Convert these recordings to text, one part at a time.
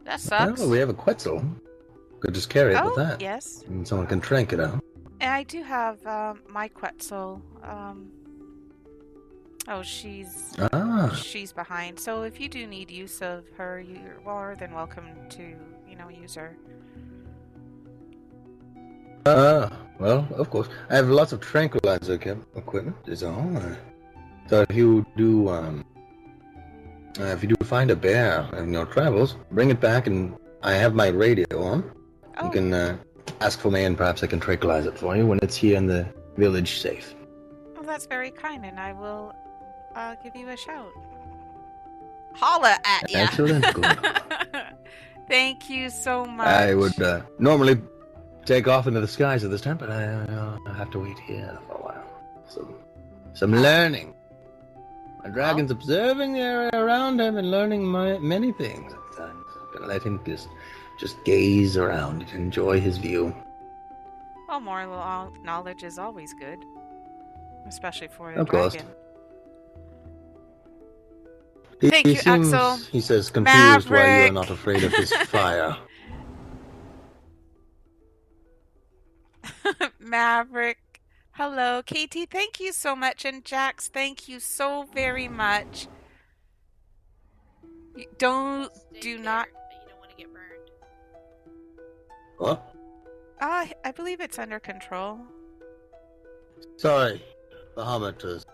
That sucks. Well, we have a Quetzal. Could just carry it with Oh, that. yes. And someone can trank it out. And I do have my Quetzal. Oh, she's behind. So if you do need use of her, you're more than welcome to, use her. Well, of course. I have lots of tranquilizer equipment, is all. So if you do find a bear in your travels, bring it back, and I have my radio on. Oh. You can ask for me, and perhaps I can tranquilize it for you when it's here in the village safe. Well, that's very kind, and I will give you a shout. Holla at ya! Excellent. Thank you so much. I would normally take off into the skies at this time, but I have to wait here for a while. Some learning. My dragon's observing the area around him and learning many things at the time. So I'm gonna let him just gaze around and enjoy his view. Well, more knowledge is always good, especially for a of course. dragon. Thank you, Axel. He says confused why you Maverick. are not afraid of his fire. Maverick. Hello, Katie. Thank you so much. And Jax, thank you so very much. Do not. You don't want to get burned. What? I believe it's under control. Sorry, Bahamut was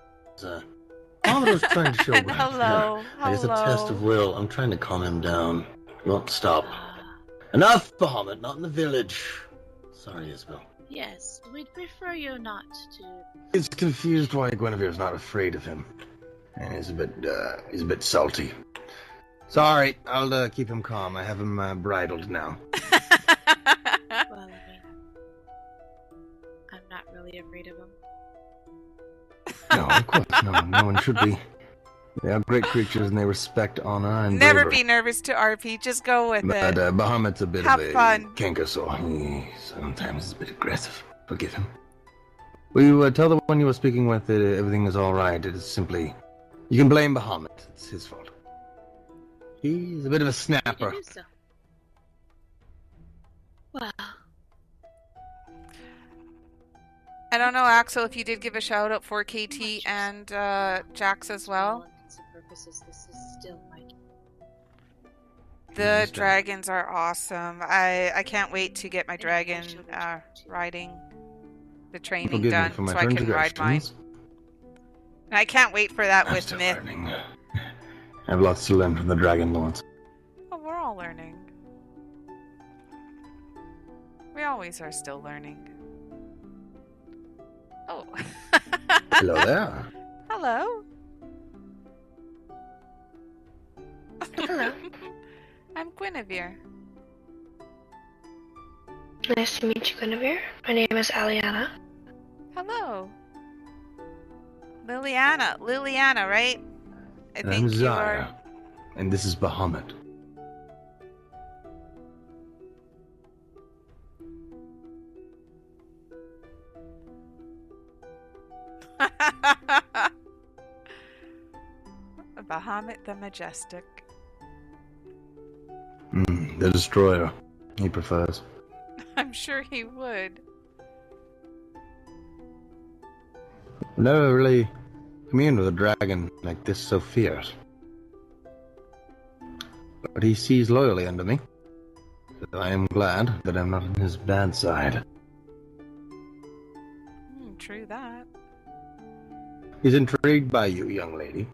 trying to show back. Hello. I guess a test of will. I'm trying to calm him down. He won't stop. Enough, Bahamut. Not in the village. Sorry, Isabel. Yes, we'd prefer you not to. He's confused why Gwynevere's not afraid of him. And he's a bit salty. Sorry, I'll keep him calm. I have him bridled now. Well, I'm not really afraid of him. No, of course, no one should be. They are great creatures and they respect honor and Never bravery. be nervous to RP. Just go with But it. Bahamut's a bit Have of a fun. cankersaw. He sometimes is a bit aggressive. Forgive him. Will you tell the one you were speaking with that everything is all right? It is simply... You can blame Bahamut. It's his fault. He's a bit of a snapper. You do so. Well, I don't know, Axel, if you did give a shout out for KT and Jax as for well. all intents and purposes, this is still my. The dragons are awesome. I can't wait to get my dragon riding, the training Forgive me done, for my so I can ride mine. transgressions. And I can't wait for that I'm with still Myth. learning. I have lots to learn from the Dragon Lords. Oh, we're all learning. We always are still learning. Oh. Hello there. Hello. Hello. I'm Gwynevere. Nice to meet you, Gwynevere. My name is Aliana. Hello. Liliana, right? I And I'm think you Zaya. are. And this is Bahamut. Bahamut the Majestic. The Destroyer. He prefers. I'm sure he would. Never really communed with a dragon like this so fierce. But he sees loyally under me. So I am glad that I'm not on his bad side. True that. He's intrigued by you, young lady.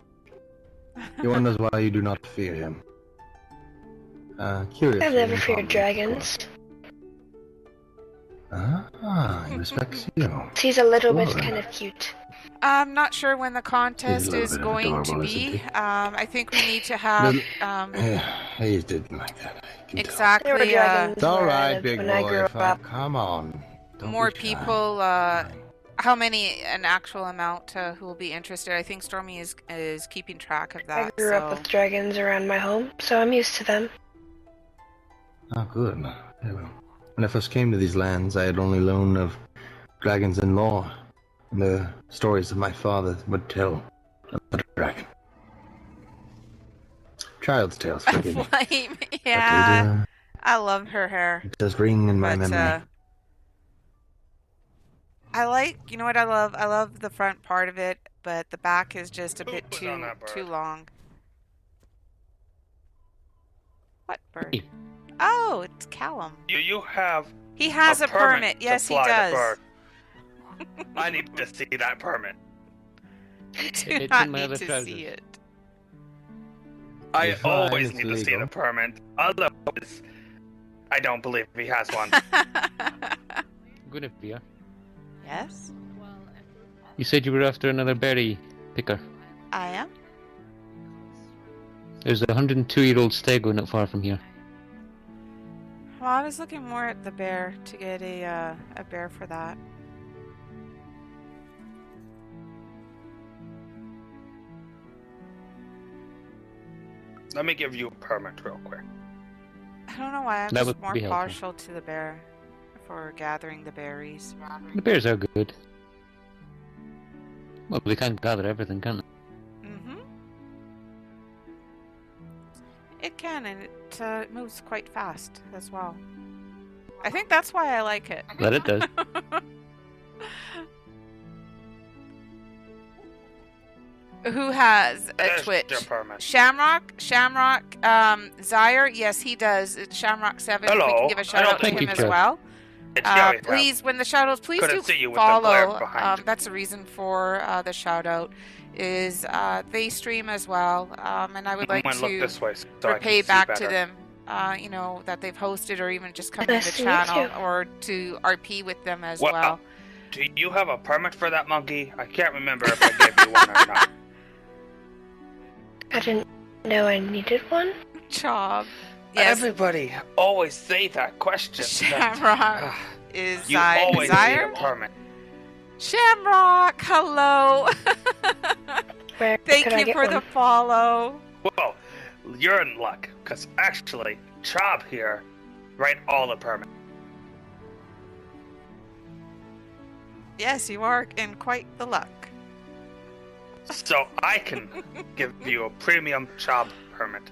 He wonders why you do not fear him. Curious. I've never feared dragons. He respects you. He's a little bit Well, kind of cute. I'm not sure when the contest little is bit going to adorable, isn't be. he? I think we need to have He didn't like that. I can tell. exactly There were dragons It's all where I right, lived big when I grew boy. up. Come on. Don't more be shy. people. How many an actual amount who will be interested? I think Stormy is keeping track of that. I grew up with dragons around my home, so I'm used to them. Oh, good. Yeah, well, when I first came to these lands, I had only known of dragons in lore, and the stories of my father would tell about a dragon. Child's tales, forgive me. Flame, yeah. I love her hair. It does ring in my memory. I like, you know what I love? I love the front part of it, but the back is just a bit too long. What bird? Hey. Oh, it's Callum. You have. He has a permit. Yes, he does. I need to see that permit. You do not need to see it. I always need to see the permit. Otherwise, I don't believe he has one. Gwynevere, Yes, you said you were after another berry picker. I am. There's a 102-year-old stego not far from here. Well, I was looking more at the bear to get a bear for that. Let me give you a permit real quick. I don't know why I'm That just would more be helpful. partial to the bear for gathering the berries. The bears are good. Well, they can't gather everything, can they? Mm-hmm. It can, and it moves quite fast as well. I think that's why I like it. That it does. Who has a There's Twitch? your permit. Shamrock, Zyre, yes, he does. It's Shamrock7. We Hello. can give a shout out to Thank him you, as Chad. well. It's Yowie Town. Please, when the shout outs, please Couldn't do see you with the glare follow. behind you. That's the reason for the shout out. Is they stream as well, and I would like I'm gonna look to this way so I can repay see back better. to them. You know, that they've hosted or even just come in Nice the to meet channel you. or to RP with them as Well, well. Do you have a permit for that monkey? I can't remember if I gave you one or not. I didn't know I needed one. Chob. Yes, Everybody always say that question. Shamrock is You always need Zyre. a permit. Shamrock, hello. Where Thank could I you get for one? the follow. Well, you're in luck, because actually, Chob here write all the permits. Yes, you are in quite the luck. So I can give you a premium Chob permit.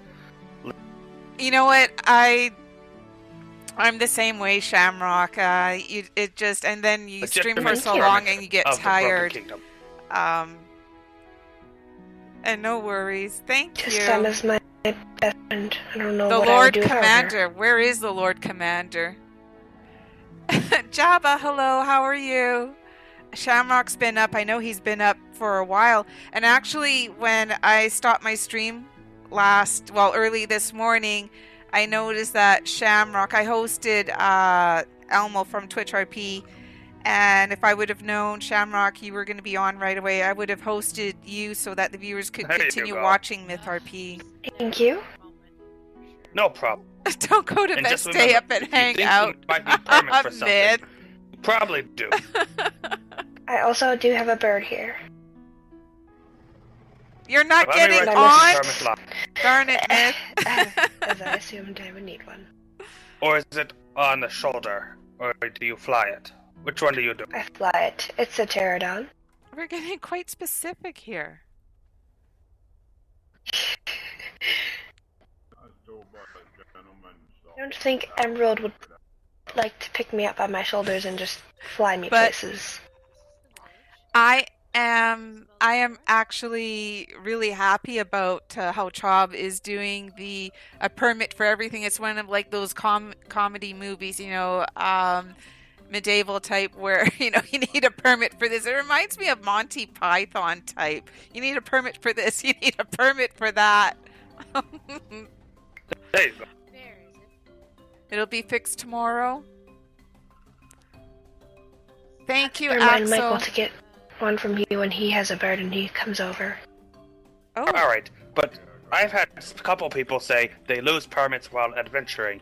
You know what? I'm the same way, Shamrock. It just, and then you stream for so long and you get of the Broken tired. Kingdom. And no worries. Thank you. Sam is my best friend. I don't know The what I would Lord do without her. Commander. Where is the Lord Commander? Jabba, hello. How are you? Shamrock's been up. I know he's been up for a while. And actually, when I stopped my stream early this morning, I noticed that Shamrock, I hosted Elmo from TwitchRP, and if I would have known, Shamrock, you were going to be on right away, I would have hosted you so that the viewers could There you continue go. watching MytheRP. Thank you. No problem. Don't go to And bed, just stay remember, up and if you hang think out. you might need permits for something, Myth. you probably do. I also do have a bird here. You're not Let me getting write on? this permit line. Darn it, Myth. As I assumed I would need one. Or is it on the shoulder? Or do you fly it? Which one do you do? I fly it. It's a pterodon. We're getting quite specific here. I don't think Emerald would like to pick me up by my shoulders and just fly me But- places. I am actually really happy about how Chob is doing a permit for everything. It's one of like those comedy movies, you know, medieval type where you know you need a permit for this. It reminds me of Monty Python type. You need a permit for this. You need a permit for that. There you go. It'll be fixed tomorrow. Thank you, Remind Michael Axel. to get one from you when he has a bird and he comes over. Oh, Alright, but I've had a couple people say they lose permits while adventuring,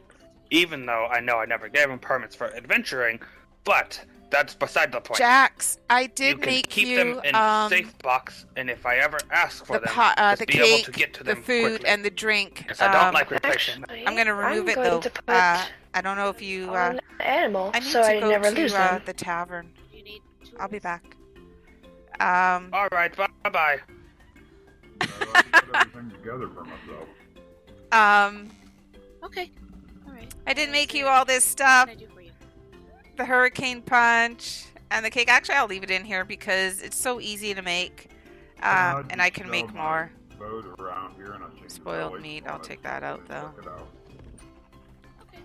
even though I know I never gave them permits for adventuring, but that's beside the point. Jax, I you did can make keep you them in safe box, and if I ever ask for the them, the just be able cake, to get to the them food, quickly. and the drink. Because I don't like replacing them. Actually, I'm gonna remove it going though. To put I don't know if you. an animal, I need so to I go never to lose them. the tavern. You need tools. I'll be back. Alright, bye-bye. I put everything together for myself. Okay. Alright. I did make you all this stuff. What can I do for you? The hurricane punch and the cake. Actually, I'll leave it in here because it's so easy to make. And I can make more. Boat around here and I'll check Spoiled meat. I'll take that out though. Okay.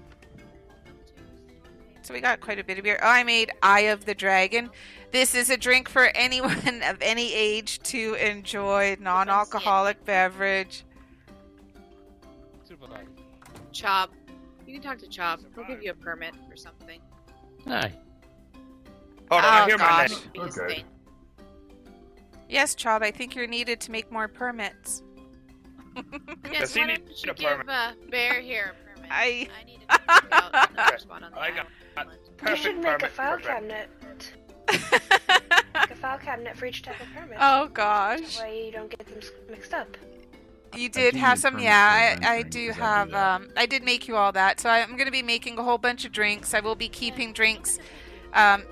So we got quite a bit of beer. Oh, I made Eye of the Dragon. This is a drink for anyone of any age to enjoy. Non-alcoholic beverage. Chop. You can talk to Chop. He'll give you a permit or something. Aye. Hold on, I Oh, hear my gosh. name. Be his Okay. thing. Yes, Chob, I think you're needed to make more permits. Yes, Does he why need don't you a give permit? Bear here a permit? I- need to check out another spot on the I got island. You perfect should make a permit file for Bear. cabinet. Make a file cabinet for each type of permit. Oh That gosh. way you don't get them mixed up. You did do have need some, permits yeah, for I adventuring, do because I do have, that. I did make you all that. So I'm going to be making a whole bunch of drinks. I will be keeping drinks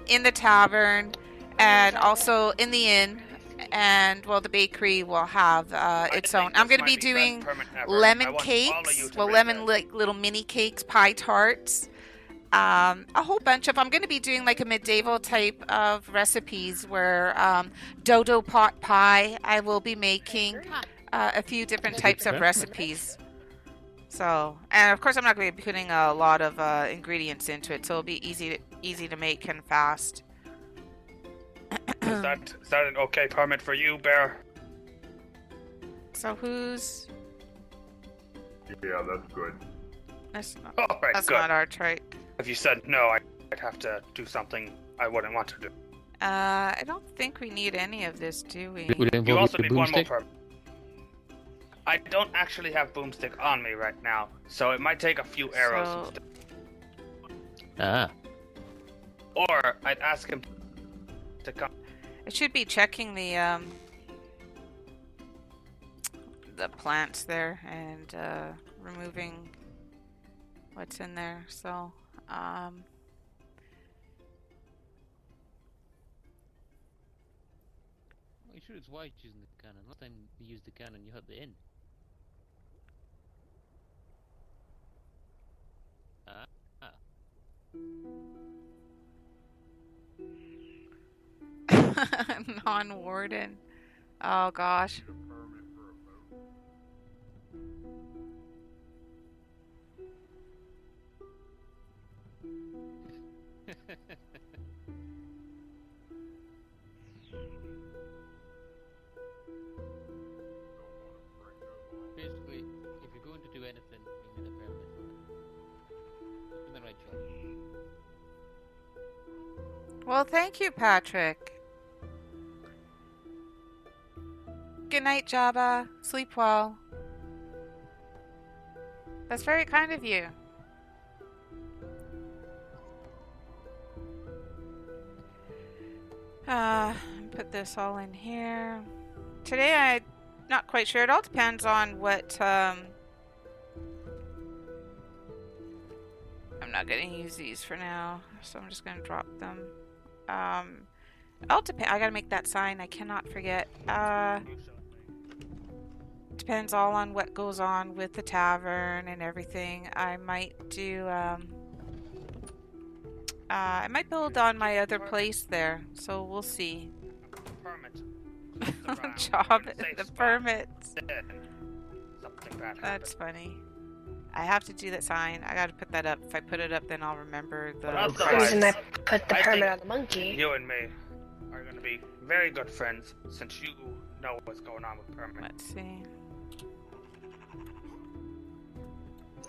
in the tavern and also in the inn. And, well, the bakery will have its I own. think I'm this going to be might best doing permit ever. I lemon want all of cakes. you to Well, read lemon, this. like, little mini cakes, pie tarts. A whole bunch of. I'm going to be doing like a medieval type of recipes where dodo pot pie. I will be making a few different types of recipes. So, and of course, I'm not going to be putting a lot of ingredients into it, so it'll be easy to make and fast. Is that an okay permit for you, Bear? So who's? Yeah, that's good. That's not, All right, that's good. not our trait. If you said no, I'd have to do something I wouldn't want to do. I don't think we need any of this, do we? Would it You involve also the need one more boomstick? permit. I don't actually have boomstick on me right now, so it might take a few arrows So- instead. Ah. Or I'd ask him to come. It should be checking the plants there and removing what's in there. So You sure it's wise using the cannon? Last time you used the cannon, you had the inn. non-warden. Oh gosh. Basically, if you're going to do anything, you need a permit. You're the right choice. Well, thank you, Patrick. Good night, Jabba. Sleep well. That's very kind of you. Put this all in here. Today, I'm not quite sure. It all depends on what, I'm not going to use these for now, so I'm just going to drop them. I'll depend. I gotta make that sign. I cannot forget. Depends all on what goes on with the tavern and everything. I might do. I might build on my other place there. So we'll see. Permit. Job the permits. Something bad That's funny. I have to do that sign. I gotta put that up. If I put it up, then I'll remember the. Well, The reason I put the I permit think on the monkey. You and me are going to be very good friends since you know what's going on with permit. Let's see.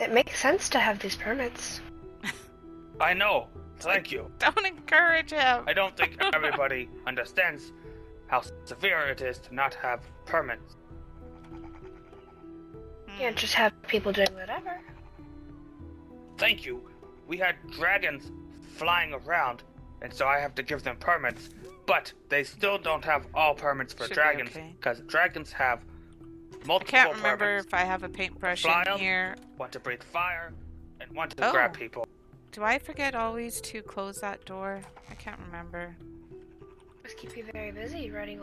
It makes sense to have these permits. I know. Thank you. Don't encourage him. I don't think everybody understands how severe it is to not have permits. You can't just have people doing whatever. Thank you. We had dragons flying around, and so I have to give them permits, but they still don't have all permits for Should be dragons, okay. because dragons have I multiple can't remember permits. if I have a paintbrush Fly in 'em. here. One to breathe fire, and one to Oh. grab people. Do I forget always to close that door? I can't remember. Must keep you very busy writing